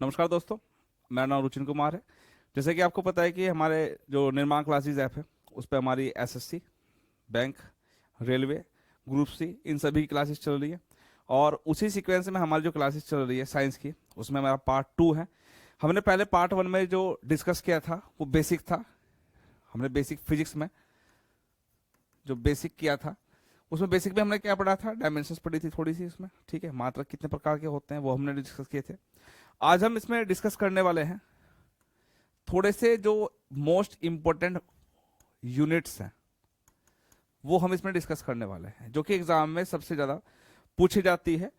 नमस्कार दोस्तों, मेरा नाम रुचिन कुमार है। जैसे कि आपको पता है कि हमारे जो निर्माण क्लासेस ऐप है उस पर हमारी SSC, bank, railway, group C, इन सभी की क्लासेस चल रही है। और उसी सीक्वेंस में हमारी जो क्लासेस चल रही है साइंस की, उसमें हमारा पार्ट 2 है। हमने पहले पार्ट 1 में जो डिस्कस किया था वो बेसिक था। हमने बेसिक फिजिक्स में जो बेसिक किया था उसमें बेसिक में हमने क्या पढ़ा था, डायमेंशंस पढ़ी थी थोड़ी सी उसमें, ठीक है। मात्रक कितने प्रकार के होते हैं वो हमने डिस्कस किए थे। आज हम इसमें डिस्कस करने वाले हैं थोड़े से जो मोस्ट इंपॉर्टेंट यूनिट्स हैं, वो हम इसमें डिस्कस करने वाले हैं, जो कि एग्जाम में सबसे ज्यादा पूछी जाती है।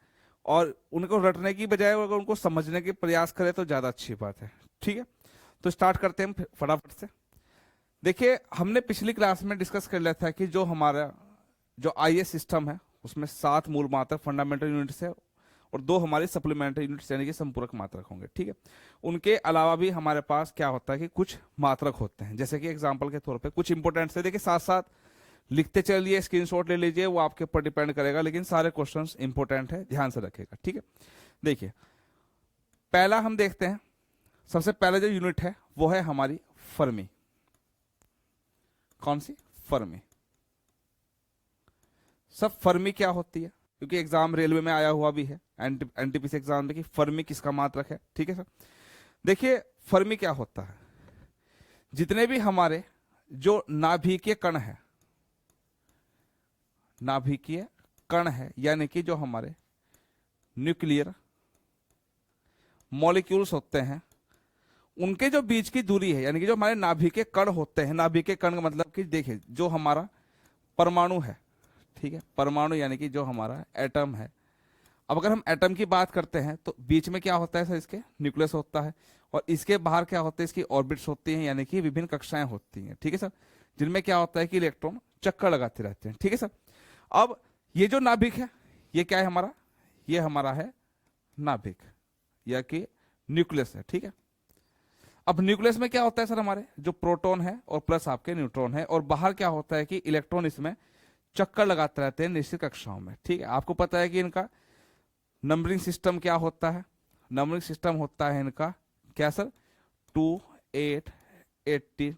और उनको रटने की बजाय अगर उनको समझने के प्रयास करें तो ज्यादा अच्छी बात है, ठीक है। तो स्टार्ट करते हैं फटाफट से। देखिए, हमने पिछली क्लास में डिस्कस कर लिया था कि जो हमारा जो आईएएस सिस्टम है उसमें 7 मूल मात्रक फंडामेंटल यूनिट्स है और 2 हमारे सप्लीमेंट्री यूनिट्स यानी कि संपूरक मात्रक होंगे, ठीक है। उनके अलावा भी हमारे पास क्या होता है कि कुछ मात्रक होते हैं, जैसे कि एग्जांपल के तौर पे कुछ इंपॉर्टेंट से देखिए, साथ साथ लिखते चलिए, स्क्रीनशॉट ले लीजिए, वो आपके ऊपर डिपेंड करेगा, लेकिन सारे क्वेश्चंस इंपॉर्टेंट है, ध्यान से रखिएगा, ठीक है। देखिए, पहला हम देखते हैं, सबसे पहला जो यूनिट है वो है हमारी फर्मी। कौन सी? फर्मी। सब फर्मी क्या होती है, क्योंकि एग्जाम रेलवे में आया हुआ भी है, एनटीपीसी एग्जाम में, कि फर्मी किसका मात्रक है, ठीक है सर। देखिए, फर्मी क्या होता है, जितने भी हमारे जो नाभिकीय कण है, नाभिकीय कण है यानी कि जो हमारे न्यूक्लियर मॉलिक्यूल्स होते हैं, उनके जो बीच की दूरी है, यानी कि जो हमारे नाभिकीय कण होते हैं, नाभिकीय कण का मतलब कि देखिए जो हमारा परमाणु है, ठीक है, परमाणु यानी कि जो हमारा एटम है। अब अगर हम एटम की बात करते हैं तो बीच में क्या होता है सर, इसके न्यूक्लियस होता है, और इसके बाहर क्या होता है, इसकी ऑर्बिट्स होती हैं, यानी कि विभिन्न कक्षाएं होती हैं, ठीक है सर, जिनमें क्या होता है कि इलेक्ट्रॉन चक्कर लगाते रहते हैं, ठीक है सर। अब ये जो नाभिक है ये क्या है हमारा, ये हमारा है नाभिक या कि न्यूक्लियस है, ठीक है। अब न्यूक्लियस में क्या होता है सर, हमारे जो प्रोटॉन है और प्लस आपके न्यूट्रॉन है, और बाहर क्या होता है कि इलेक्ट्रॉन इसमें चक्कर लगाते रहते हैं निश्चित कक्षाओं में, ठीक है। आपको पता है कि इनका नंबरिंग सिस्टम क्या होता है, नंबरिंग सिस्टम होता है इनका क्या सर, 2, 8, 18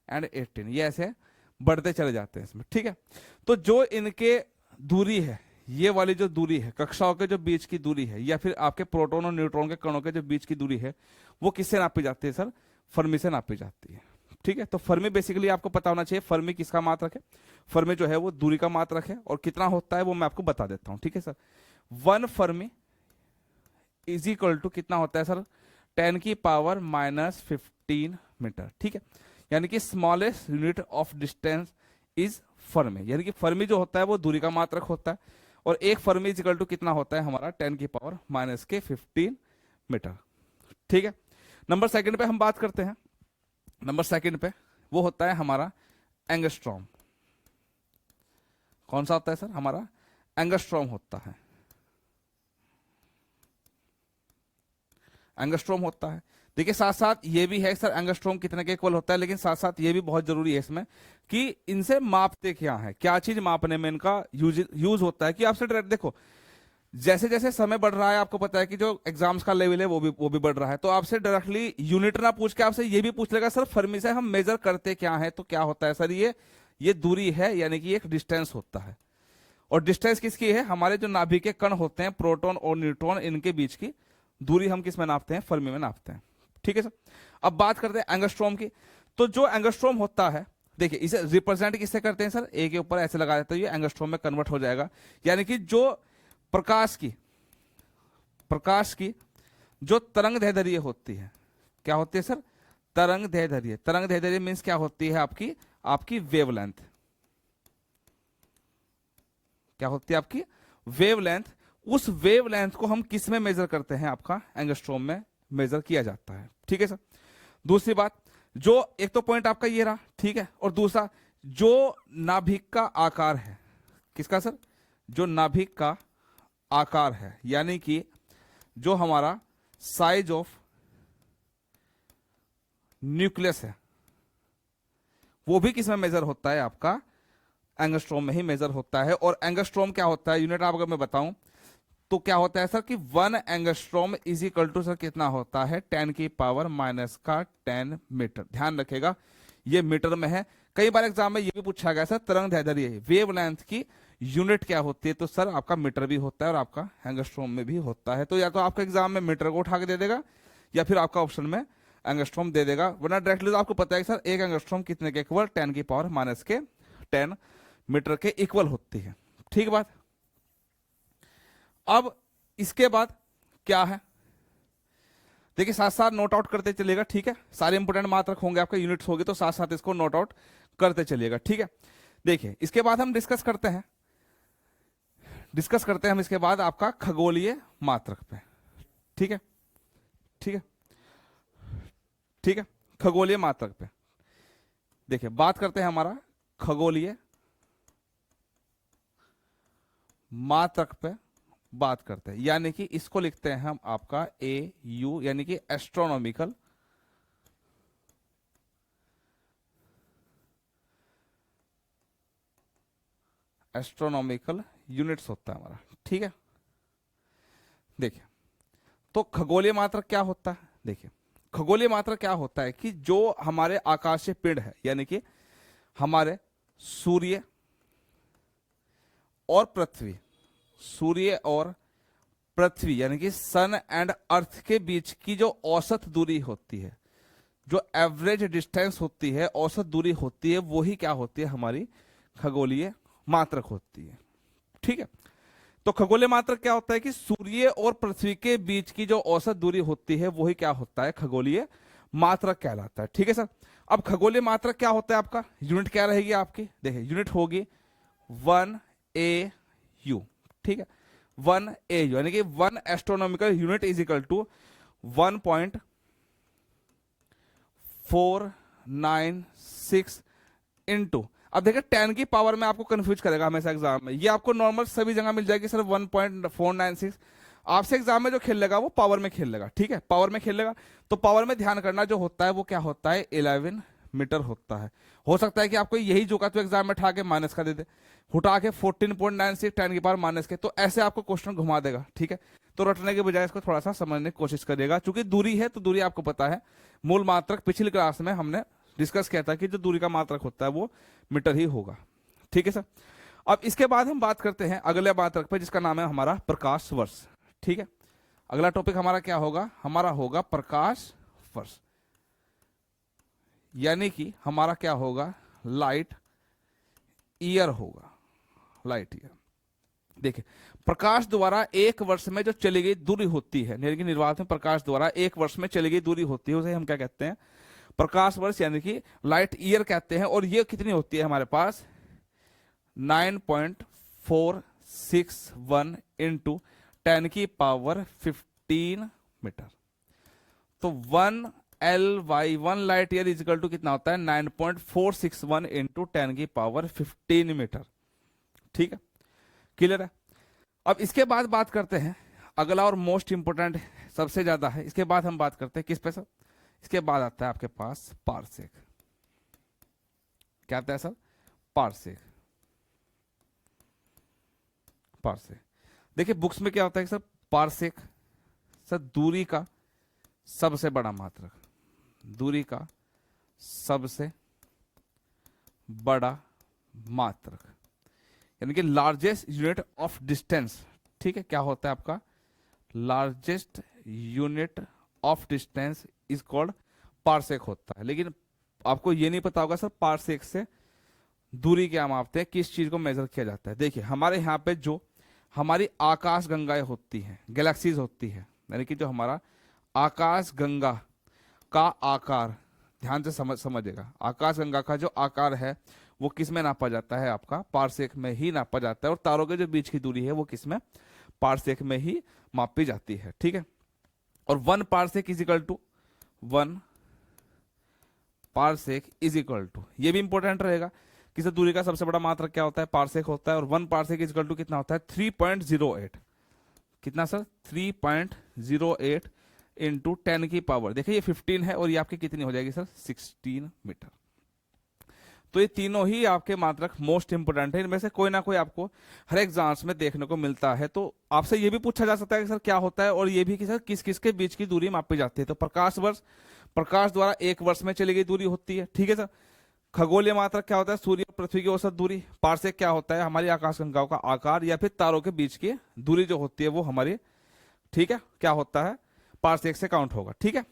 एंड 18, ये ऐसे बढ़ते चले जाते हैं इसमें, ठीक है। तो जो इनके दूरी है, ये वाली जो दूरी है, कक्षाओं के जो बीच की दूरी है, या फिर आपके प्रोटॉन और न्यूट्रॉन के कणों के जो बीच की दूरी है, वो किससे नापी जाती है सर, फर्मी से नापी जाती है, ठीक है। तो फर्मी बेसिकली आपको पता होना चाहिए, फर्मी किसका मात्रक है। फर्मी जो है वो दूरी का मात्रक है, और कितना होता है वो मैं आपको बता देता हूं, ठीक है sir. 1 fermi is equal to कितना होता है सर, 10⁻⁻15 मीटर, ठीक है। यानी कि smallest unit of distance is Fermi, यानी कि फर्मी जो होता है वो दूरी का मात्रक होता है, और एक फर्मी इज इक्वल टू कितना होता है हमारा, 10⁻⁻15 मीटर, ठीक है। नंबर सेकंड पे हम बात करते हैं। नंबर सेकंड पे वो होता है हमारा एंगस्ट्रॉम। कौन सा होता है सर, हमारा एंगस्ट्रॉम होता है, एंगस्ट्रॉम होता है। देखिए, साथ साथ ये भी है सर, एंगस्ट्रॉम कितने के इक्वल होता है, लेकिन साथ साथ ये भी बहुत जरूरी है इसमें कि इनसे मापते क्या है, क्या चीज मापने में इनका यूज होता है, कि आपसे डायरेक्ट देखो, जैसे जैसे समय बढ़ रहा है, आपको पता है कि जो एग्जाम्स का लेवल है वो भी बढ़ रहा है, तो आपसे डायरेक्टली यूनिट ना पूछ के आपसे ये भी पूछ लेगा सर, फर्मी से हम मेजर करते क्या है, तो क्या होता है सर, ये दूरी है, यानी कि एक डिस्टेंस होता है। और डिस्टेंस किसकी है, हमारे जो नाभिकीय कण होते हैं, प्रोटॉन और न्यूट्रॉन, इनके बीच की दूरी हम किस में नापते हैं, फर्मी में नापते हैं, ठीक है सर। अब बात करते हैं एंगस्ट्रॉम की। तो जो एंगस्ट्रॉम होता है, देखिए इसे रिप्रेजेंट किससे करते हैं सर, ए के ऊपर ऐसे लगा देते हैं, ये एंगस्ट्रॉम में कन्वर्ट हो जाएगा, यानी कि जो प्रकाश की जो तरंग दैर्ध्य होती है, क्या होती है सर, तरंग दैर्ध्य। तरंग दैर्ध्य मींस क्या होती है, आपकी वेवलेंथ। क्या होती है आपकी वेवलेंथ। उस वेवलेंथ को हम किस में मेजर करते हैं, आपका एंगस्ट्रॉम में मेजर किया जाता है, ठीक है सर। दूसरी बात, जो एक तो पॉइंट आपका ये रहा, ठीक है, और दूसरा जो नाभिक का आकार है, किसका सर, जो नाभिक का आकार है, यानी कि जो हमारा साइज ऑफ न्यूक्लियस है, वो भी किस में मेजर होता है, आपका एंगस्ट्रॉम में ही मेजर होता है। और एंगस्ट्रॉम क्या होता है, यूनिट आप अगर मैं बताऊं तो क्या होता है सर कि 1 angstrom is equal to sir कितना होता है 10 की पावर माइनस का 10 मीटर। ध्यान रखेगा ये मीटर में है। कई बार एग्जाम में ये भी पूछा गया सर तरंग दैर्ध्य वेवलेंथ की यूनिट क्या होती है, तो सर आपका मीटर भी होता है और आपका एंगस्ट्रॉम में भी होता है। तो या तो आपका एग्जाम में मीटर को उठा के दे देगा या फिर आपका ऑप्शन में एंगस्ट्रॉम दे देगा, वरना डायरेक्टली तो आपको पता है कि सर एक एंगस्ट्रॉम कितने के इक्वल 10 की पावर माइनस के 10 मीटर के इक्वल होती है। ठीक बात। अब इसके बाद क्या है देखिए, साथ साथ नोट आउट करते चलिएगा। ठीक है, सारे इंपोर्टेंट मात्रक होंगे आपके, यूनिट्स होगी, तो साथ साथ इसको नोट आउट करते चलिएगा। ठीक है, देखिए इसके बाद हम डिस्कस करते हैं हम इसके बाद आपका खगोलीय मात्रक पे। ठीक है, ठीक है, ठीक है, खगोलीय मात्रक पे देखिए बात करते हैं हमारा खगोलीय मात्रक पे बात करते हैं, यानी कि इसको लिखते हैं हम आपका AU यानी कि एस्ट्रोनॉमिकल यूनिट्स होता है हमारा। ठीक है, देखिए तो खगोलीय मात्रक क्या होता है, देखिए खगोलीय मात्रक क्या होता है कि जो हमारे आकाशीय पिंड है यानी कि हमारे सूर्य और पृथ्वी, सूर्य और पृथ्वी यानी कि सन एंड अर्थ के बीच की जो औसत दूरी होती है, जो एवरेज डिस्टेंस होती है, औसत दूरी होती है, वो ही क्या होती है हमारी खगोलीय मात्रक होती है। ठीक है, तो खगोलीय मात्रक क्या होता है कि सूर्य और पृथ्वी के बीच की जो औसत दूरी होती है वही क्या होता है खगोलीय मात्रक कहलाता है। ठीक है सर, अब खगोलीय मात्रक क्या होता है आपका, यूनिट क्या रहेगी आपकी, देखिए यूनिट होगी 1 AU। ठीक है, 1 AU यानी कि 1 astronomical unit is equal to 1.496 into, अब देखिए 10 की पावर में आपको कंफ्यूज करेगा हमेशा एग्जाम में, ये आपको नॉर्मल सभी जगह मिल जाएगी सर 1.496, आपसे एग्जाम में जो खेल लेगा वो पावर में खेल लेगा। ठीक है, पावर में खेल लेगा, तो पावर में ध्यान करना जो होता है वो क्या होता है 11 मीटर होता है। हो सकता है कि आपको यही जो का तो एग्जाम में उठा के माइनस का दे दे, उठा के 14.96 10 की पावर माइनस के, तो ऐसे आपको क्वेश्चन घुमा देगा। ठीक है, तो रटने के बजाय इसको थोड़ा सा समझने की कोशिश करिएगा, चूंकि दूरी है तो दूरी आपको पता है, मूल मात्रक पिछली क्लास में हमने डिस्कस किया था कि जो दूरी का मात्रक होता है वो मीटर ही होगा। ठीक है सर, अब इसके बाद हम बात करते हैं अगले मात्रक पे जिसका नाम है हमारा प्रकाश वर्ष। ठीक है, अगला टॉपिक हमारा क्या होगा, हमारा होगा प्रकाश वर्ष, यानी कि हमारा क्या होगा लाइट ईयर होगा, लाइट ईयर। देखिए प्रकाश द्वारा एक वर्ष में जो चली गई दूरी होती है, यानी कि निर्वात में प्रकाश द्वारा एक वर्ष में चली गई दूरी होती है, उसे हम क्या कहते हैं प्रकाश वर्ष यानी कि लाइट ईयर कहते हैं। और ये कितनी होती है हमारे पास 9.461 इंटू 10 की पावर 15 मीटर। तो 1 लाइट ईयर इजिकल टू कितना होता है 9.461 इंटू 10 की पावर 15 मीटर। ठीक है, क्लियर है। अब इसके बाद बात करते हैं अगला और मोस्ट इंपोर्टेंट सबसे ज्यादा है, इसके बाद हम बात करते हैं किस पे सर, इसके बाद आता है आपके पास पारसेक। क्या आता है सर पारसेक, पारसेक। देखिए बुक्स में क्या होता है सर पारसेक सर दूरी का सबसे बड़ा मात्रक, दूरी का सबसे बड़ा मात्रक यानी कि लार्जेस्ट यूनिट ऑफ डिस्टेंस। ठीक है, क्या होता है आपका largest unit of distance is called parsec होता है। लेकिन आपको ये नहीं पता होगा सर पारसेक से दूरी क्या मापते हैं, किस चीज को मेजर किया जाता है। देखिए हमारे यहाँ पे जो हमारी आकाश गंगाएं होती हैं, गैलेक्सीज होती है, यानी कि जो हमारा आकाश गंगा का आकार, ध्यान से समझिएगा, आकाश गंगा का जो आकार है वो किस में नापा जाता है आपका पारसेक में ही नापा जाता है। और तारों के जो बीच की दूरी है वो किस में पारसेक में ही मापी जाती है। ठीक है, और 1 parsec is equal to 1 parsec is equal to, ये भी इंपॉर्टेंट रहेगा कि दूरी का सबसे बड़ा मात्रक क्या होता है पारसेक होता है। और 1 पारसेक इज इक्वल टू कितना होता है 3.08, कितना सर 3.08 इंटू 10 की पावर, देखिए ये 15 है और ये आपकी कितनी हो जाएगी सर 16 मीटर। तो ये तीनों ही आपके मात्रक मोस्ट इंपोर्टेंट है, इनमें से कोई ना कोई आपको हर एग्जाम्स में देखने को मिलता है। तो आपसे ये भी पूछा जा सकता है कि सर क्या होता है, और ये भी कि सर किस किस के बीच की दूरी मापी जाती है। तो प्रकाश वर्ष, प्रकाश द्वारा एक वर्ष में चली गई दूरी होती है, ठीक है सर। खगोलीय मात्रक क्या होता है, सूर्य और पृथ्वी की औसत दूरी। पार्सेक क्या होता है, हमारी आकाशगंगाओं का आकार या फिर तारों के बीच की दूरी जो होती है वो हमारी, ठीक है, क्या होता है, पार्सेक से काउंट होगा, ठीक है।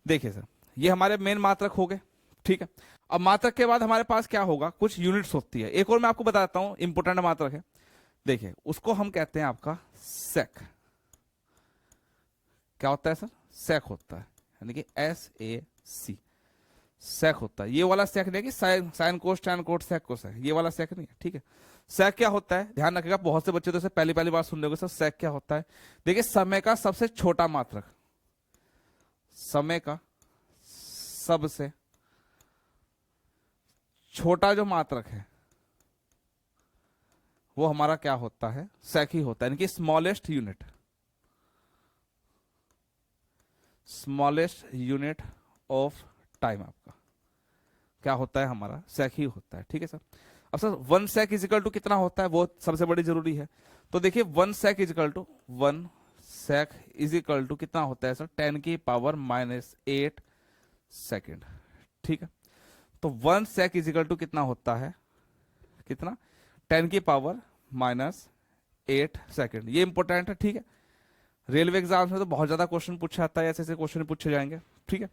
देखिए सर, ये हमारे मेन मात्रक हो गए, ठीक है। अब मात्रक के बाद हमारे पास क्या होगा, कुछ यूनिट्स होती है। एक और मैं आपको बताता हूं, इंपोर्टेंट मात्रक है, देखिए उसको हम कहते हैं आपका सेक। क्या होता है सर, सेक होता है, यानी कि SAC, सेक होता है। ये वाला सेक नहीं कि sine cos tan cot sec को सेक, ये वाला सेक नहीं है, ठीक है। सेक क्या होता है, ध्यान रखिएगा, बहुत से बच्चे तो इसे पहली पहली बार सुन रहे होंगे सर सेक क्या होता है। देखिए समय का सबसे छोटा मात्रक, समय का सबसे छोटा जो मात्रक है वो हमारा क्या होता है, सेक ही होता है, यानी कि smallest unit, smallest unit of time आपका क्या होता है, हमारा सेक ही होता है, ठीक है सर। अब सर 1 सेक इजिकल टू कितना होता है, वो सबसे बड़ी जरूरी है। तो देखिए 1 sec is equal to, 1 sec is equal to कितना होता है सर, 10 की पावर -8 सेकेंड, ठीक है। तो 1 सेक इजिकल टू कितना होता है, कितना, 10 की पावर -8 सेकेंड। ये इंपॉर्टेंट है, ठीक है। रेलवे एग्जाम्स में तो बहुत ज्यादा क्वेश्चन पूछा जाता है, ऐसे ऐसे क्वेश्चन पूछे जाएंगे, ठीक है।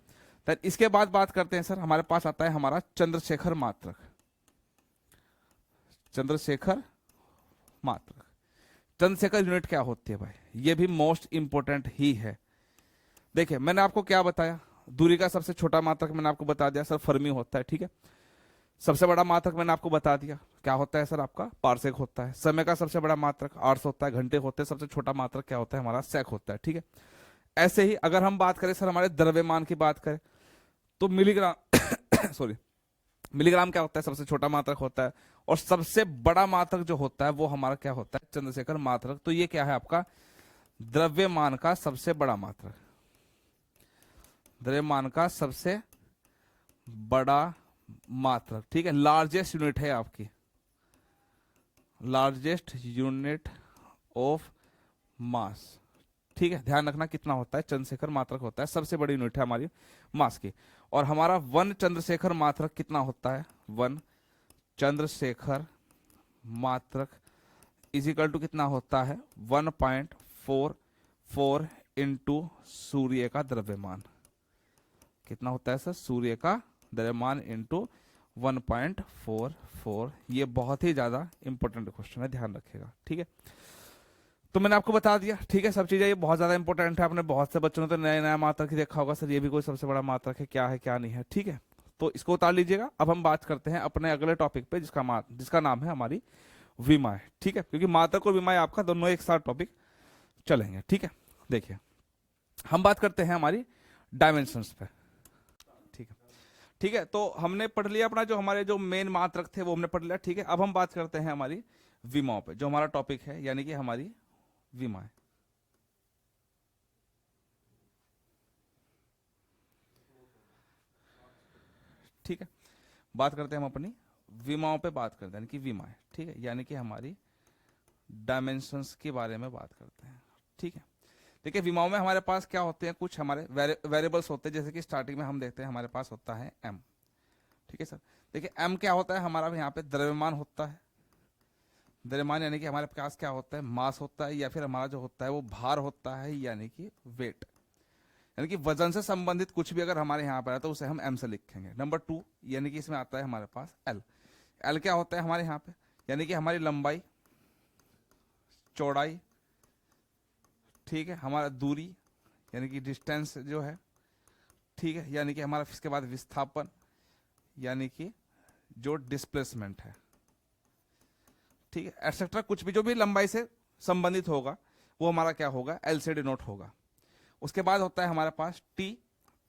तो इसके बाद बात करते हैं सर, हमारे पास आता है हमारा चंद्रशेखर मात्रक, चंद्रशेखर मात्रक। चंद्रशेखर यूनिट क्या होती है भाई, ये भी मोस्ट इंपोर्टेंट ही है। देखिए मैंने आपको क्या बताया, दूरी का सबसे छोटा मात्रक मैंने आपको बता दिया सर, फर्मी होता है, ठीक है। सबसे बड़ा मात्रक मैंने आपको बता दिया क्या होता है सर, आपका पार्सेक होता है। समय का सबसे बड़ा मात्रक आवर्स होता है, घंटे होते हैं। सबसे छोटा मात्रक क्या होता है, हमारा सेक होता है, ठीक है। ऐसे ही अगर हम बात करें सर हमारे द्रव्यमान की बात करें तो मिलीग्राम सॉरी, मिलीग्राम क्या होता है, सबसे छोटा मात्रक होता है। और सबसे बड़ा मात्रक जो होता है वो हमारा क्या होता है, चंद्रशेखर मात्रक। तो ये क्या है आपका, द्रव्यमान का सबसे बड़ा मात्रक, द्रव्यमान का सबसे बड़ा मात्रक, ठीक है। लार्जेस्ट यूनिट है आपकी, लार्जेस्ट यूनिट ऑफ मास, ठीक है। ध्यान रखना कितना होता है, चंद्रशेखर मात्रक होता है, सबसे बड़ी यूनिट है हमारी मास की। और हमारा 1 चंद्रशेखर मात्रक कितना होता है, 1 चंद्रशेखर मात्रक इजिकल टू कितना होता है, 1.44 इंटू सूर्य का द्रव्यमान। कितना होता है सर, सूर्य का द्रव्यमान इंटू 1.44। ये बहुत ही ज्यादा इंपॉर्टेंट क्वेश्चन है, ध्यान रखिएगा, ठीक है। तो मैंने आपको बता दिया, ठीक है, सब चीजें ये बहुत ज्यादा इंपॉर्टेंट है। आपने बहुत से बच्चों ने तो नया नया मात्रक ही देखा होगा सर, ये भी कोई सबसे बड़ा मात्रक है क्या नहीं है, ठीक है। तो इसको उतार लीजिएगा। अब हम बात करते हैं अपने अगले टॉपिक पे, जिसका नाम है हमारी विमाएं, ठीक है। क्योंकि मात्रक और विमाएं आपका दोनों एक साथ टॉपिक चलेंगे, ठीक है। देखिए हम बात करते हैं हमारी डायमेंशंस पे, ठीक है, ठीक है। तो हमने पढ़ लिया अपना जो हमारे जो मेन मात्रक थे वो हमने पढ़ लिया, ठीक है। अब हम बात करते हैं हमारी विमाओं पे, जो हमारा टॉपिक है, यानी कि हमारी विमाएं, ठीक है। बात करते हैं हम अपनी विमाओं पे, बात करते हैं यानी कि विमाएं, ठीक है, यानी कि हमारी डायमेंशंस के बारे में बात करते हैं, ठीक है। देखिए विमाओं में हमारे पास क्या होते हैं, कुछ हमारे वेरिएबल्स होते हैं। जैसे कि स्टार्टिंग में हम देखते हैं हमारे पास होता है m, ठीक है सर। देखिए m क्या होता है, हमारा यहाँ पे द्रव्यमान होता है। द्रव्यमान यानी कि हमारे पास क्या होता है, मास होता है, या फिर हमारा जो होता है वो भार होता है, यानी कि वेट, यानी कि वजन से संबंधित कुछ भी अगर हमारे यहाँ पर है तो उसे हम m से लिखेंगे। नंबर 2 यानी कि इसमें आता है हमारे पास l। l क्या होता है हमारे यहाँ पे, यानी कि हमारी लंबाई, चौड़ाई, ठीक है, हमारा दूरी यानी कि डिस्टेंस जो है, ठीक है, यानी कि हमारा इसके बाद विस्थापन यानी कि जो डिस्प्लेसमेंट है, ठीक है, एटसेट्रा। कुछ भी जो भी लंबाई से संबंधित होगा वो हमारा क्या होगा, एल से डिनोट होगा। उसके बाद होता है हमारे पास टी।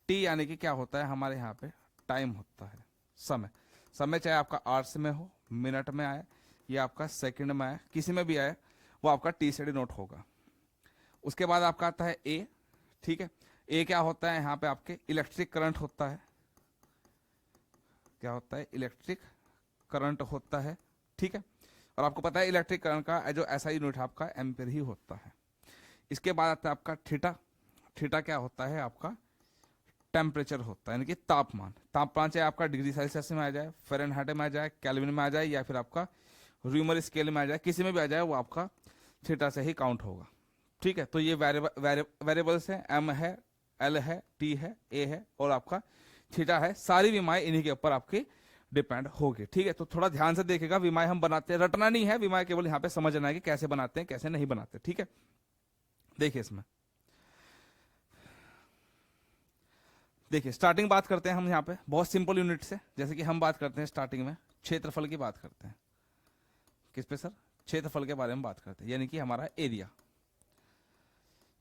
टी यानी कि क्या होता है हमारे यहाँ पे टाइम होता है, समय। समय चाहे आपका आवर्स में हो, मिनट में आए, या आपका सेकंड में आए, किसी में भी आए, वो आपका टी से डिनोट होगा। उसके बाद आपका आता है ए, ठीक है। ए क्या होता है यहाँ पे आपके इलेक्ट्रिक करंट होता है, क्या होता है, इलेक्ट्रिक करंट होता है, ठीक है। और आपको पता है इलेक्ट्रिक करंट का जो ऐसा यूनिट है आपका एम्पियर ही होता है। इसके बाद आता है आपका थीटा। थीटा क्या होता है आपका, टेम्परेचर होता है, यानी कि तापमान। तापमान चाहे आपका डिग्री सेल्सियस में आ जाए, फ़ारेनहाइट में आ जाए, केल्विन में आ जाए, या फिर आपका र्यूमर स्केल में आ जाए, किसी में भी आ जाए, वो आपका थीटा से ही काउंट होगा, ठीक है। तो ये वेरिएबल्स है, एम है, एल है, टी है, ए है और आपका थीटा है। सारी विमाएं इन्हीं के ऊपर आपकी डिपेंड होगी, ठीक है। तो थोड़ा ध्यान से देखेगा, विमाएं हम बनाते हैं, रटना नहीं है, विमाएं केवल यहाँ पे समझना है कि कैसे बनाते हैं कैसे नहीं बनाते, ठीक है। देखिए इसमें, देखिए स्टार्टिंग बात करते हैं हम यहाँ पे बहुत सिंपल यूनिट से। जैसे कि हम बात करते हैं स्टार्टिंग में क्षेत्रफल की बात करते हैं। किस पे सर, क्षेत्रफल के बारे में बात करते हैं, यानी कि हमारा एरिया।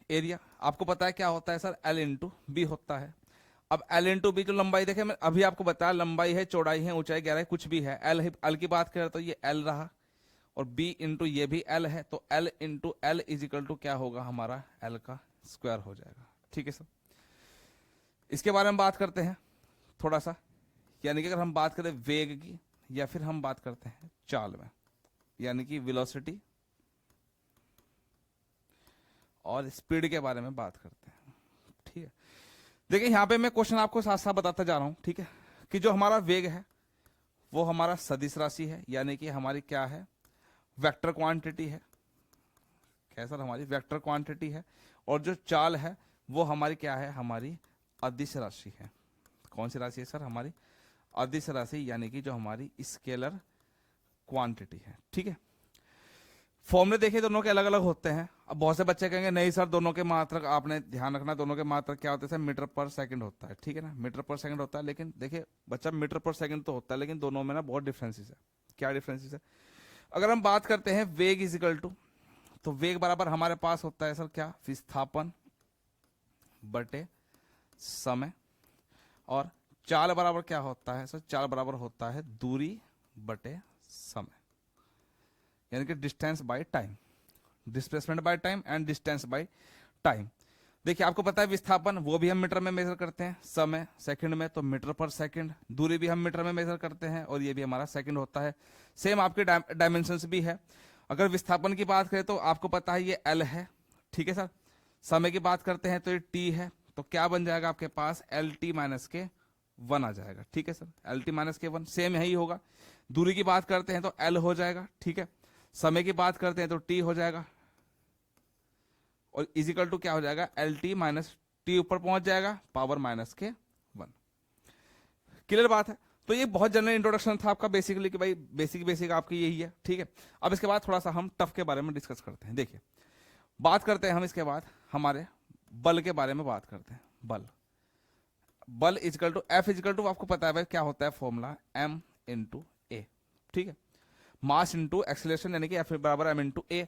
एरिया आपको पता है क्या होता है सर, एल इंटू बी होता है। अब एल इंटू बी जो लंबाई, देखे मैं अभी आपको बताया, लंबाई है, चौड़ाई है, ऊंचाई गहराई कुछ भी है, एल की बात करें तो ये एल रहा, और बी इंटू ये भी एल है, तो L into L is equal to क्या होगा हमारा, एल का स्क्वायर हो जाएगा, ठीक है सर। इसके बारे में बात करते हैं थोड़ा सा, यानी कि अगर हम बात करें वेग की, या फिर हम बात करते हैं चाल में, यानी कि वेलोसिटी और स्पीड के बारे में बात करते हैं, ठीक है। देखिए यहाँ पे मैं क्वेश्चन आपको साथ साथ बताता जा रहा हूं, ठीक है, कि जो हमारा वेग है वो हमारा सदिश राशि है, यानी कि हमारी क्या है, वेक्टर क्वांटिटी है। क्या सर, हमारी वेक्टर क्वांटिटी है। और जो चाल है वो हमारी क्या है, हमारी अदिश राशि है। कौन सी राशि है सर, हमारी अदिश राशि, यानी कि जो हमारी स्केलर क्वांटिटी है, ठीक है। फॉर्मूले देखिए दोनों के अलग अलग होते हैं। अब बहुत से बच्चे कहेंगे नहीं सर, दोनों के मात्रक आपने ध्यान रखना, दोनों के मात्रक क्या होते हैं सर, मीटर पर सेकंड होता है, ठीक है ना, मीटर पर सेकंड होता है। लेकिन देखिए बच्चा, मीटर पर सेकंड तो होता है, लेकिन दोनों में ना बहुत डिफरेंसेस है। क्या डिफरेंसेस है, अगर हम बात करते हैं वेग इज इक्वल टू, तो वेग बराबर हमारे पास होता है सर क्या, विस्थापन बटे समय। और चाल बराबर क्या होता है सर, चाल बराबर होता है दूरी बटे समय, यानी कि distance by time, displacement by time and distance by time. देखिए आपको पता है विस्थापन वो भी हम मीटर में मेजर करते हैं, समय सेकंड में, तो मीटर पर सेकंड। दूरी भी हम मीटर में मेजर करते हैं और ये भी हमारा सेकंड होता है। सेम आपके डायमेंशंस भी है। अगर विस्थापन की बात करें तो आपको पता है ये एल है, ठीक है सर। समय की बात करते हैं तो ये टी है, तो क्या बन जाएगा आपके पास, एल टी माइनस के 1 आ जाएगा, ठीक है सर, एल टी माइनस के 1 सेम यही होगा। दूरी की बात करते हैं तो एल हो जाएगा, ठीक है। समय की बात करते हैं तो टी हो जाएगा, और इजिकल टू क्या हो जाएगा, एल टी माइनस टी ऊपर पहुंच जाएगा पावर माइनस के 1। क्लियर बात है। तो ये बहुत जनरल इंट्रोडक्शन था आपका बेसिकली, कि भाई बेसिक आपकी यही है, ठीक है। अब इसके बाद थोड़ा सा हम टफ के बारे में डिस्कस करते हैं। देखिए बात करते हैं हम इसके बाद हमारे बल के बारे में बात करते हैं। बल equal to F equal to, आपको पता है भाई क्या होता है फॉर्मूला, एम इंटू ए, ठीक है। मास इंटू एक्सेलरेशन, यानी कि एफ बराबर एम इंटू ए।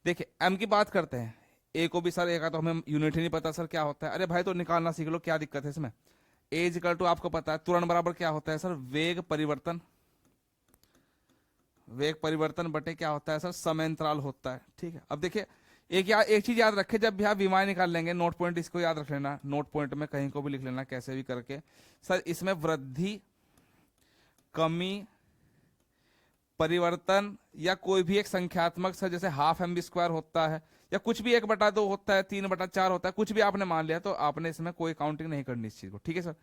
देखिए एम की बात करते हैं, ए को भी सर ए का तो हमें यूनिट ही नहीं पता सर क्या होता है। अरे भाई तो निकालना सीख लो, क्या दिक्कत है इसमें। ए इजकल टू आपको पता है तुरंत बराबर क्या होता है सर, वेग परिवर्तन, वेग परिवर्तन बटे क्या होता है सर, समय अंतराल होता है, ठीक है। अब देखिए एक चीज याद रखे, जब भी आप विमाएं निकाल लेंगे, नोट पॉइंट इसको याद रख लेना, नोट पॉइंट में कहीं को भी लिख लेना कैसे भी करके सर, इसमें वृद्धि, कमी, परिवर्तन या कोई भी एक संख्यात्मक सर, जैसे हाफ एम बी स्क्वायर होता है, या कुछ भी 1/2 होता है, 3/4 होता है, कुछ भी आपने मान लिया तो आपने इसमें कोई काउंटिंग नहीं करनी इस चीज को, ठीक है सर।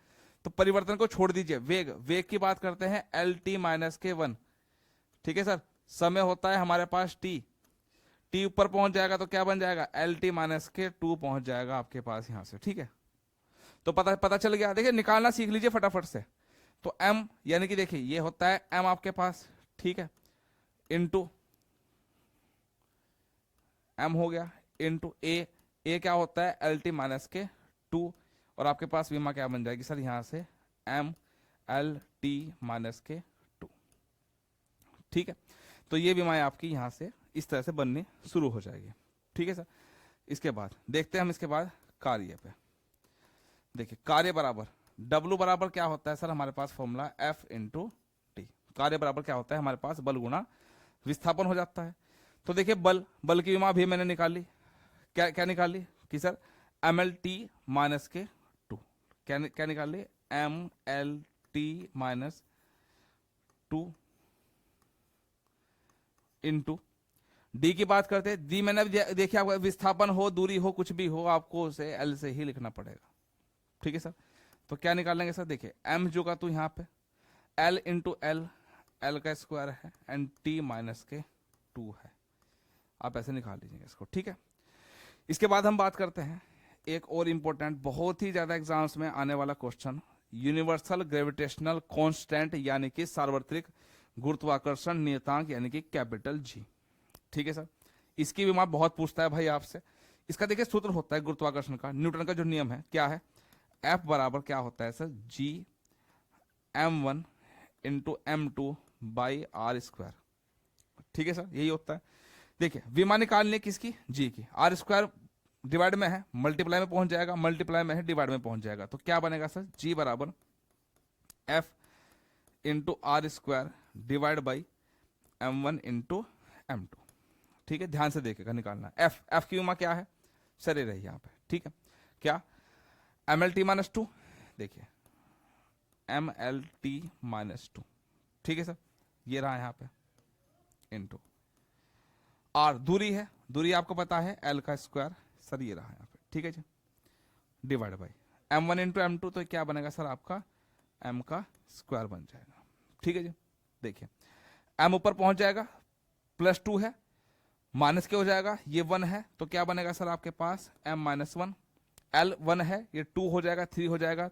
तो परिवर्तन को छोड़ दीजिए। वेग की बात करते हैं, एल टी माइनस के 1, ठीक है सर। समय होता है हमारे पास टी ऊपर पहुंच जाएगा तो क्या बन जाएगा, एल टी माइनस के 2 पहुंच जाएगा आपके पास यहां से, ठीक है। तो पता चल गया। देखिए निकालना सीख लीजिए फटाफट से। तो एम, यानी कि देखिए ये होता है एम आपके पास, ठीक है, इंटू एम हो गया, इंटू ए क्या होता है, एल टी माइनस के 2, और आपके पास विमा क्या बन जाएगी सर, यहां से एम एल टी माइनस के 2, ठीक है। तो ये विमाएं आपकी यहां से इस तरह से बननी शुरू हो जाएगी, ठीक है सर। इसके बाद देखते हैं हम इसके बाद कार्य पे। देखिए कार्य बराबर W बराबर क्या होता है सर, हमारे पास फॉर्मूला F इंटू टी। कार्य बराबर क्या होता है हमारे पास, बल गुणा विस्थापन हो जाता है। तो देखिए बल की विमा भी मैंने निकाली, क्या निकाली कि sir M L T minus के 2, क्या निकाल ली, M L T minus 2 into D की बात करते हैं, डी मैंने देखिए आपका विस्थापन हो, दूरी हो, कुछ भी हो, आपको उसे एल से ही लिखना पड़ेगा। ठीक है सर, तो क्या निकालेंगे सर, देखिए एम जो का तो यहाँ पे एल इंटू एल, एल का स्क्वायर है एंड टी माइनस के 2 है, आप ऐसे निकाल लीजिएगा इसको। ठीक है, इसके बाद हम बात करते हैं एक और इंपॉर्टेंट, बहुत ही ज्यादा एग्जाम्स में आने वाला क्वेश्चन, यूनिवर्सल ग्रेविटेशनल कांस्टेंट यानी कि सार्वत्रिक गुरुत्वाकर्षण नियतांक यानी कि कैपिटल जी। ठीक है सर, इसकी भी मैं बहुत पूछता है भाई आपसे। इसका देखिए सूत्र होता है गुरुत्वाकर्षण का, न्यूटन का जो नियम है क्या है, एफ बराबर क्या होता है sir, G m1 into m2 by R square. ठीक है सर, यही होता है। देखिए विमा निकालने किसकी, जी की, आर स्क्वायर डिवाइड में है मल्टीप्लाई में पहुंच जाएगा, मल्टीप्लाई में है डिवाइड में पहुंच जाएगा, तो क्या बनेगा सर, जी बराबर F into R square divide by m1 into m2। ठीक है, ध्यान से देखिएगा निकालना। एफ की उमा क्या है सर, ये रही यहाँ पे। ठीक है, क्या एम एल टी माइनस 2, देखिए एम एल टी माइनस 2। ठीक है सर, ये रहा यहाँ पे इंटू आर, दूरी है, दूरी आपको पता है एल का स्क्वायर, सर ये रहा यहाँ पे। ठीक है जी, divide by m1 into m2, तो क्या बनेगा सर आपका m का स्क्वायर बन जाएगा। ठीक है जी, देखिए m ऊपर पहुंच जाएगा, प्लस 2 है, माइनस क्या हो जाएगा, ये 1 है, तो क्या बनेगा सर आपके पास m माइनस 1, l 1 है, ये 2 हो जाएगा, 3 हो जाएगा,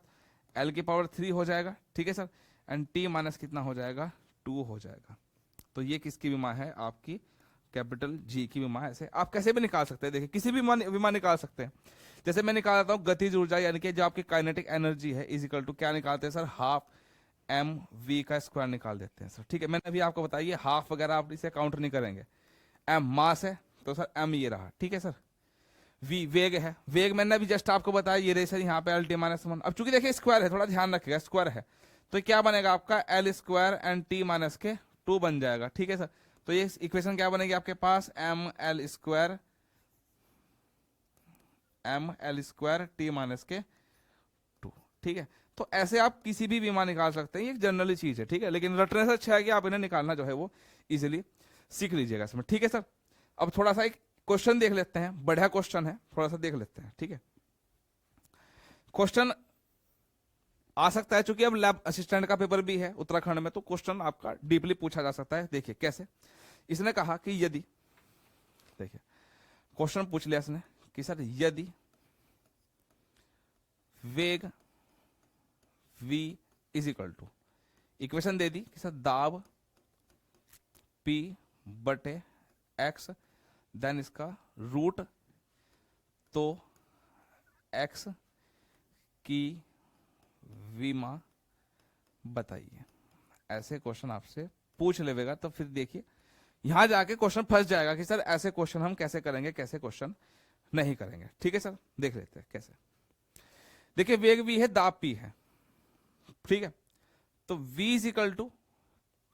l की पावर 3 हो जाएगा। ठीक है सर, एंड t माइनस कितना हो जाएगा, 2 हो जाएगा। तो ये किसकी विमा है, आपकी कैपिटल जी की विमा है। ऐसे आप कैसे भी निकाल सकते हैं, देखिए किसी भी विमा निकाल सकते हैं। जैसे मैं निकालता हूँ गतिज ऊर्जा यानी कि जो आपकी काइनेटिक एनर्जी है इज इक्वल टू क्या निकालते हैं सर, हाफ एम वी का स्क्वायर निकाल देते हैं सर। ठीक है, मैंने अभी आपको बताइए हाफ वगैरह आप इसे काउंट नहीं करेंगे। एम मास है तो सर एम ये रहा। ठीक है सर, वी वेग है, वेग मैंने अभी जस्ट आपको बताया ये रही सर यहाँ पे एल टी माइनस 1। अब चूंकि देखिए स्क्वायर है, थोड़ा ध्यान रखिएगा स्क्वायर है, तो क्या बनेगा आपका L square and T minus के 2 बन जाएगा। ठीक है सर, तो ये इक्वेशन क्या बनेगी आपके पास, M L square T minus के 2। ठीक है, तो ऐसे आप किसी भी विमा निकाल सकते हैं, ये एक जनरली चीज है। ठीक है, लेकिन रटने से अच्छा है कि आप इन्हें निकालना जो है वो इजिली सीख लीजिएगा इसमें। ठीक है सर, अब थोड़ा सा एक क्वेश्चन देख लेते हैं, बढ़िया क्वेश्चन है, थोड़ा सा देख लेते हैं। ठीक है, क्वेश्चन आ सकता है, चूंकि अब लैब असिस्टेंट का पेपर भी है उत्तराखंड में, तो क्वेश्चन आपका डीपली पूछा जा सकता है। देखिए कैसे, इसने कहा कि यदि, देखिए क्वेश्चन पूछ लिया इसने कि सर यदि वेग v is equal to, equation दे दी कि सर दाब p बटे x, देन इसका रूट, तो x की विमा बताइए। ऐसे क्वेश्चन आपसे पूछ लेगा तो फिर देखिए यहां जाके क्वेश्चन फंस जाएगा कि सर ऐसे क्वेश्चन हम कैसे करेंगे, कैसे क्वेश्चन नहीं करेंगे। ठीक है सर, देख लेते हैं कैसे। देखिए वेग v है, दाब p है। ठीक है, तो v इज इक्वल टू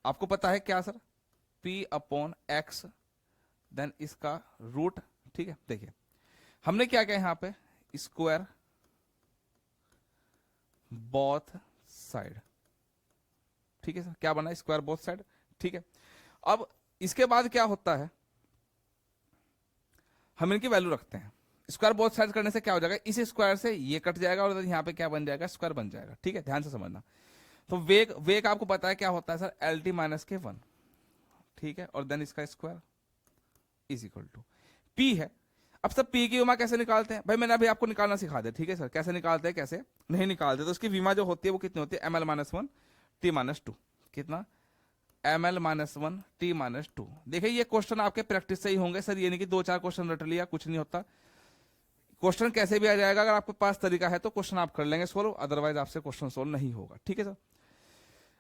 आपको पता है क्या sir, p upon x, then इसका रूट। ठीक है, देखिए हमने क्या किया यहां पे, स्क्वायर बोथ साइड। ठीक है सर, क्या बना, स्क्वायर बोथ साइड। ठीक है, अब इसके बाद क्या होता है, हम इनकी वैल्यू रखते हैं। स्क्वायर बोथ साइड करने से क्या हो जाएगा, इस स्क्वायर से ये कट जाएगा और यहां पे क्या बन जाएगा, स्क्वायर बन जाएगा। ठीक है, ध्यान से समझना। तो वेग आपको पता है क्या होता है सर, एल टी माइनस के 1। ठीक है, और देन इसका square is equal to P है। अब सर पी की विमा कैसे निकालते हैं, भाई मैंने अभी आपको निकालना सिखा दिया। ठीक है सर, कैसे निकालते हैं कैसे नहीं निकालते, तो उसकी विमा जो होती है वो कितनी होती है, M L minus 1 T minus 2। कितना, M L minus 1 T minus 2। देखिए ये क्वेश्चन आपके प्रैक्टिस से ही होंगे सर, ये नहीं कि 2-4 क्वेश्चन रट लिया, कुछ नहीं होता। क्वेश्चन कैसे भी आ जाएगा, अगर आपके पास तरीका है तो क्वेश्चन आप कर लेंगे सोल्व, अदरवाइज आपसे क्वेश्चन सोल्व नहीं होगा। ठीक है सर,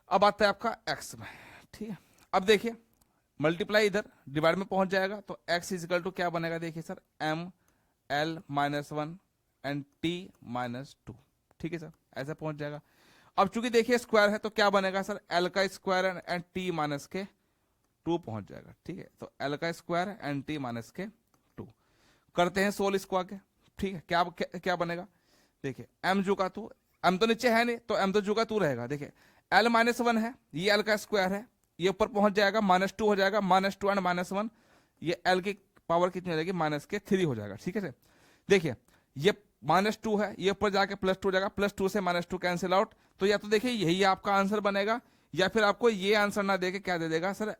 अब आता है आपका एक्स में। ठीक है, अब देखिए मल्टीप्लाई इधर डिवाइड में पहुंच जाएगा, तो x इजिकल टू क्या बनेगा, देखिए sir M L minus 1 and T minus 2। ठीक है सर, ऐसा पहुंच जाएगा। अब चूंकि देखिए स्क्वायर है तो क्या बनेगा सर, एल का स्क्वायर एंड टी माइनस के 2 पहुंच जाएगा। ठीक है, तो एल का स्क्वायर एंड टी माइनस के 2 करते हैं सोल्व इसको आगे। ठीक है, क्या बनेगा, देखिए एम जू का 2, एम तो नीचे है नहीं तो एम तो जू का 2 रहेगा। देखिए एल माइनस 1 है, ये एल का स्क्वायर है, ये ऊपर पहुंच जाएगा, -2 हो जाएगा, -2 एंड -1, ये L की पावर कितनी हो जाएगी, -3 हो जाएगा। ठीक है सर, देखिए ये -2 है, ये ऊपर जाके +2 हो जाएगा, +2 से -2 कैंसिल आउट, तो या तो देखिए यही आपका आंसर बनेगा, या फिर आपको ये आंसर ना देके क्या दे देगा सर,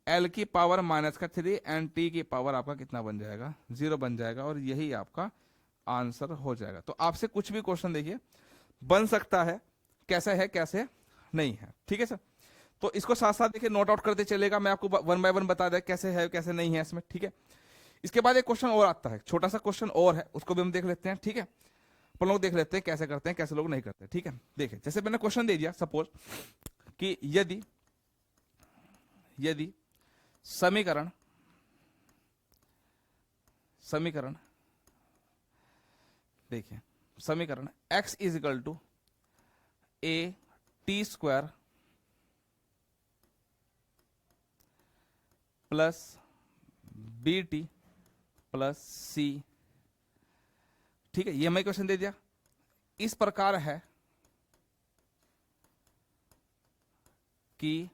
L की पावर -3 एंड T की पावर आपका कितना बन जाएगा, 0 बन जाएगा, और यही आपका आंसर हो जाएगा। तो आपसे कुछ भी क्वेश्चन देखिए बन सकता है, कैसे है कैसे नहीं है। ठीक है सर, तो इसको साथ साथ देखिए नोट आउट करते चलेगा, मैं आपको 1 बाय 1 बता दे कैसे है कैसे नहीं है इसमें। ठीक है, इसके बाद एक क्वेश्चन और आता है, छोटा सा क्वेश्चन और है, उसको भी हम देख लेते हैं। ठीक है, अपन लोग देख लेते हैं कैसे करते हैं, कैसे लोग नहीं करते। ठीक है, देखिए जैसे मैंने क्वेश्चन दे दिया, सपोज कि यदि समीकरण देखिए समीकरण x is equal to a² plus bt plus c, ठीक है, ये मैं क्वेश्चन दे दिया, इस प्रकार है कि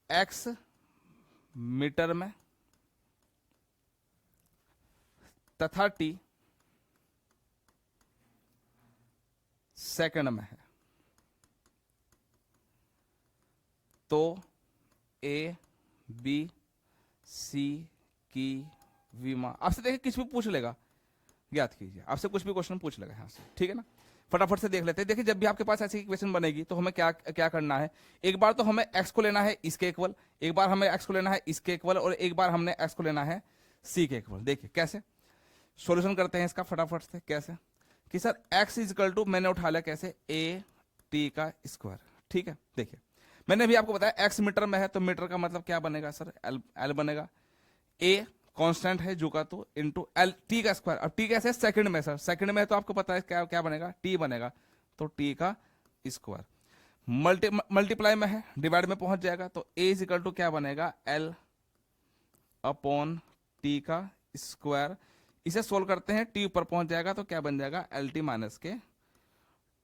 x मीटर में तथा t सेकंड में है, तो a b c की विमा, आपसे देखिए कुछ भी पूछ लेगा, याद कीजिए, आपसे कुछ भी क्वेश्चन पूछ लेगा यहां से। ठीक है ना, फटाफट से देख लेते हैं। देखिए जब भी आपके पास ऐसी क्वेश्चन बनेगी तो हमें क्या क्या करना है, एक बार तो हमें x को लेना है इसके इक्वल, एक बार हमें x को लेना है इसके इक्वल, और एक बार हमने x को लेना है c के इक्वल। देखिए कैसे सॉल्यूशन करते हैं इसका फटाफट से, कैसे कि sir x is equal to, मैंने उठा लिया कैसे, a t का स्क्वायर। ठीक है, देखिए मैंने भी आपको बताया x मीटर में है, तो मीटर का मतलब क्या बनेगा सर, l बनेगा, a कांस्टेंट है जो का, तो इनटू l t का स्क्वायर। अब t कैसे है, सेकंड में सर, सेकंड में तो आपको पता है क्या क्या बनेगा, t बनेगा, तो t का स्क्वायर, मल्टीप्लाई में है, डिवाइड में पहुंच जाएगा, तो a इज इक्वल टू क्या बनेगा, l अपॉन t का स्क्वायर। इसे सोल्व करते हैं, t ऊपर पहुंच जाएगा तो क्या बन जाएगा, LT माइनस के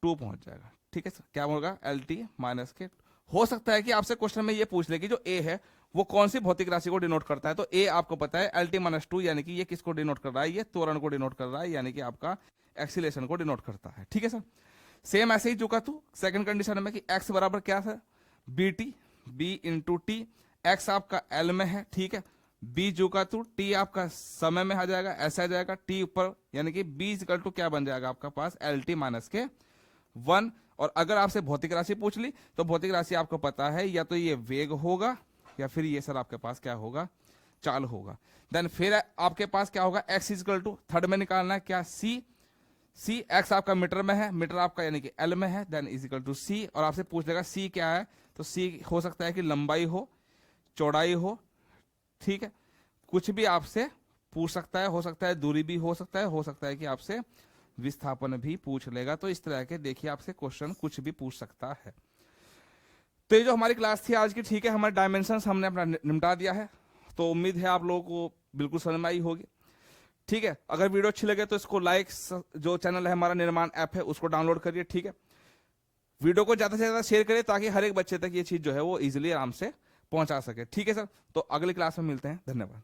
2 पहुंच जाएगा। ठीक है सर, क्या होगा, LT माइनस के। हो सकता है कि आपसे क्वेश्चन में ये पूछ ले कि जो a है वो कौन सी भौतिक राशि को डिनोट करता है, तो a आपको पता है LT माइनस 2, यानी कि ये किसको डिनोट कर रहा है, ये त्वरण को डिनोट कर रहा है, यानी कि आपका एक्सीलरेशन को डिनोट करता है। ठीक है सर, सेम ऐसे ही जो का तू सेकंड कंडीशन में कि x बराबर क्या sir, BT b into T, x आपका L में है, ठीक है, b जो का तू t आपका समय में आ जाएगा, ऐसा आ जाएगा t ऊपर, यानी कि b इक्वल टू क्या बन जाएगा आपका पास, LT माइनस के 1। और अगर आपसे भौतिक राशि पूछ ली तो भौतिक राशि आपको पता है, या तो ये वेग होगा या फिर ये सर आपके पास क्या होगा, चाल होगा। देन फिर आपके पास क्या होगा, x इक्वल टू थर्ड में निकालना है क्या, c x आपका मीटर में है, मीटर आपका यानी कि L में है, then is equal to c। और आपसे पूछ लेगा c क्या है, तो c हो सकता है कि लंबाई हो, चौड़ाई हो, ठीक है, कुछ भी आपसे पूछ सकता है, हो सकता है दूरी भी हो सकता है कि आपसे विस्थापन भी पूछ लेगा। तो इस तरह के देखिए आपसे क्वेश्चन कुछ भी पूछ सकता है। तो ये जो हमारी क्लास थी आज की, ठीक है, हमारे डायमेंशंस हमने अपना निपटा दिया है, तो उम्मीद है आप लोगों को बिल्कुल समझ में आई होगी। ठीक है, अगर वीडियो अच्छी लगे तो इसको लाइक, जो चैनल है हमारा निर्माण ऐप है उसको डाउनलोड करिए। ठीक है, वीडियो को ज्यादा से ज्यादा शेयर करिए ताकि हर एक बच्चे तक ये चीज जो है वो इजिली आराम से पहुंचा सके। ठीक है सर, तो अगली क्लास में मिलते हैं, धन्यवाद।